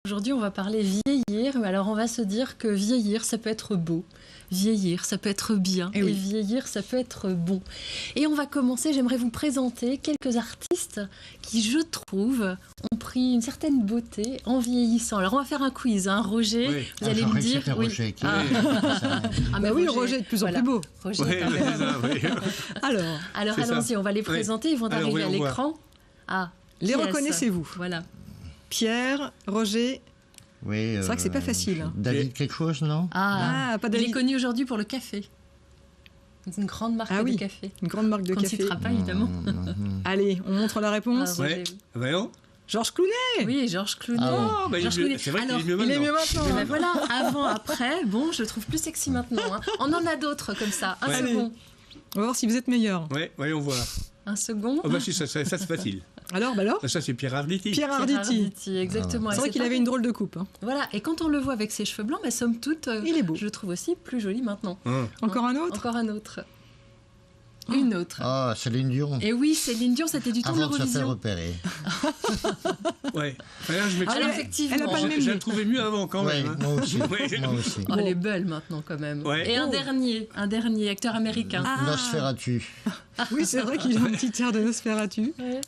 Aujourd'hui, on va parler vieillir. Alors, on va se dire que vieillir, ça peut être beau. Vieillir, ça peut être bien. Et vieillir, ça peut être bon. Et on va commencer, j'aimerais vous présenter quelques artistes qui, je trouve, ont pris une certaine beauté en vieillissant. Alors, on va faire un quiz, hein. Roger, vous allez me dire... Roger, Roger est de plus en plus beau. Roger, Alors allons-y, on va les présenter. Ils vont arriver à l'écran. Les reconnaissez-vous? Voilà. Pierre, Roger... Oui, c'est vrai que c'est pas facile. David quelque chose, non? Pas David. Il est connu aujourd'hui pour le café. C'est une grande marque de café. Une grande marque de café. On ne citera pas, évidemment. Allez, on montre la réponse. Voyons. Georges Clooney. Oui, Georges Clooney. C'est vrai qu'il est mieux il est mieux maintenant. maintenant. Voilà, avant, après, bon, je le trouve plus sexy maintenant. Hein. On en a d'autres comme ça. Un second. On va voir si vous êtes meilleur. Oui, voyons voir. Un second. Ça c'est facile. Alors Ça c'est Pierre Arditi. Pierre Arditi, exactement. C'est vrai qu'il avait une drôle de coupe. Hein. Voilà, et quand on le voit avec ses cheveux blancs, somme toute, il est beau. Je le trouve aussi plus joli maintenant. Encore un autre? Encore un autre. Une autre. Céline Dion. Et oui, Céline Dion, c'était du temps de l'Eurovision. Avant de se faire repérer. Ouais. Alors, effectivement. Elle a pas le même je la trouvais mieux avant quand même. Moi aussi. Elle est belle maintenant quand même. Ouais. Et un dernier acteur américain. Nosferatu. Oui, c'est vrai qu'il a un petit air de Nosferatu. Ouais.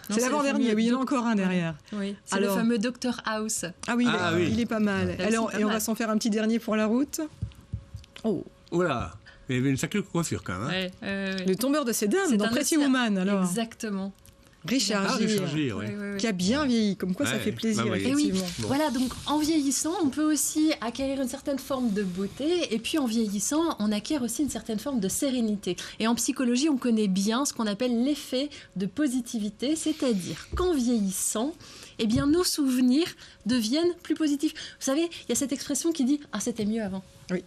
C'est l'avant-dernier, il y en a encore un derrière. Oui, c'est le fameux Dr House. Il est pas mal. Alors, et on va s'en faire un petit dernier pour la route. Voilà. Il y avait une sacrée coiffure quand même. Le tombeur de ces dames dans Pretty Woman, alors. Exactement. Richard Gere, qui a bien vieilli, comme quoi ça fait plaisir, effectivement. Et voilà, donc en vieillissant, on peut aussi acquérir une certaine forme de beauté, et puis en vieillissant, on acquiert aussi une certaine forme de sérénité. Et en psychologie, on connaît bien ce qu'on appelle l'effet de positivité, c'est-à-dire qu'en vieillissant, eh bien, nos souvenirs deviennent plus positifs. Vous savez, il y a cette expression qui dit « Ah, c'était mieux avant ». Oui.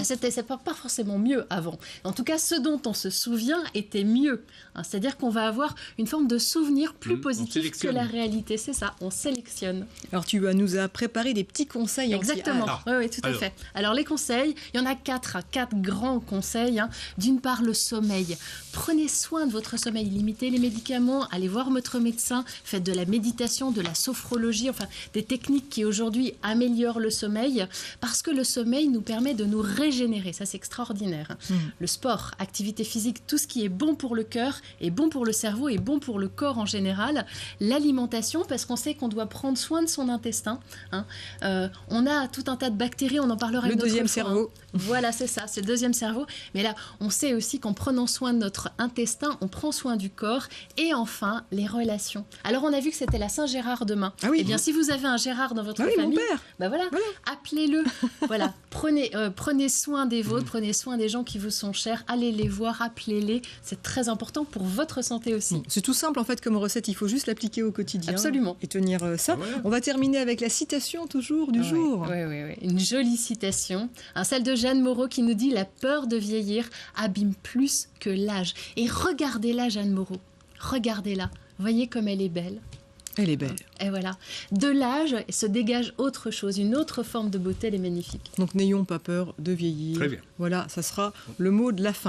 C'était pas forcément mieux avant. En tout cas, ce dont on se souvient était mieux. C'est-à-dire qu'on va avoir une forme de souvenir plus positif que la réalité. C'est ça, on sélectionne. Alors, tu nous as préparé des petits conseils. Exactement, oui, tout à fait. Alors, les conseils, il y en a quatre grands conseils. D'une part, le sommeil. Prenez soin de votre sommeil. Limitez les médicaments, allez voir votre médecin, faites de la méditation, de la sophrologie, enfin, des techniques qui aujourd'hui améliorent le sommeil, parce que le sommeil nous permet de nous régénérer, ça c'est extraordinaire. Le sport, activité physique, tout ce qui est bon pour le cœur est bon pour le cerveau et bon pour le corps en général. L'alimentation, parce qu'on sait qu'on doit prendre soin de son intestin. On a tout un tas de bactéries, on en parlera une autre fois. Le deuxième cerveau. Voilà, c'est ça, c'est le deuxième cerveau. Mais là, on sait aussi qu'en prenant soin de notre intestin, on prend soin du corps. Et enfin, les relations. Alors, on a vu que c'était la Saint-Gérard demain. Eh bien, si vous avez un Gérard dans votre famille, mon père. Appelez-le. Voilà, prenez soin des vôtres, prenez soin des gens qui vous sont chers, allez les voir, appelez-les, c'est très important pour votre santé aussi. C'est tout simple en fait comme recette, il faut juste l'appliquer au quotidien. Absolument. Et tenir ça. On va terminer avec la citation toujours du jour. Oui, une jolie citation, celle de Jeanne Moreau qui nous dit « La peur de vieillir abîme plus que l'âge ». Et regardez-la Jeanne Moreau, regardez-la, voyez comme elle est belle. Elle est belle. Et voilà. De l'âge se dégage autre chose, une autre forme de beauté, elle est magnifique. Donc n'ayons pas peur de vieillir. Très bien. Voilà, ça sera le mot de la fin.